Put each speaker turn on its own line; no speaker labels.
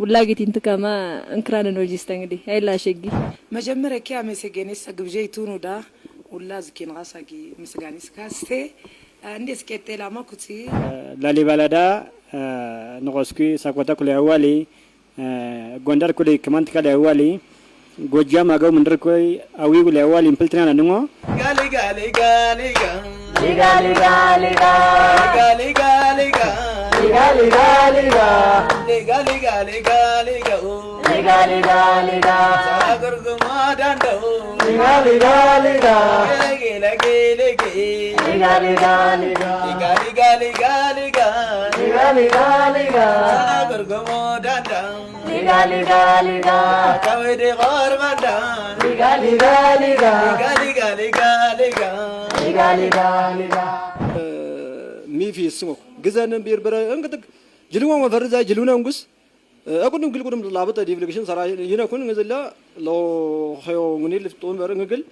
ولاقيت انت كما انكران نوجيست እንግዲህ አይላሸጊ
መጀመሪያ ኪያሜ ሰገኔስ ግብጀይቱኑ ዳ ወላዝ ኪን ጋሳቂ ምስጋኒስ ካስቴ እንዴስ ከቴላ ማኩቲ
ላሊባላዳ ንቆስኩ ሳቆታ ኩለ ያዋሊ ጎንደር ኩለ ከማንት ካለ ያዋሊ ጎጃም አገው ምንድር ኮይ አዊ ኩለ ያዋሊ ኢምፕልትራና ንሞ ጋሊ ጋሊ ጋሊ ጋሊ ጋሊ ጋሊ ጋሊ ጋሊ gali gali ga gali gali gali ga gali gali ga sagar gumadan do gali gali ga gele gele ge gali gali ga gali gali gali ga gali gali ga sagar gumadan do gali gali ga kawde gormadan gali gali ga gali gali gali ga gali gali ga mi fi ismo ግዛነን ቢርበረ እንግዲህ ጅልዋን ወፈርዛ ጅሉናን ጉስ አቁንም ግልቁንም ላበጠ ዲቪሌሽን ሰራ ይነኩን እንግዲህ ለ ሆዮ ንግል ጦን በረንግል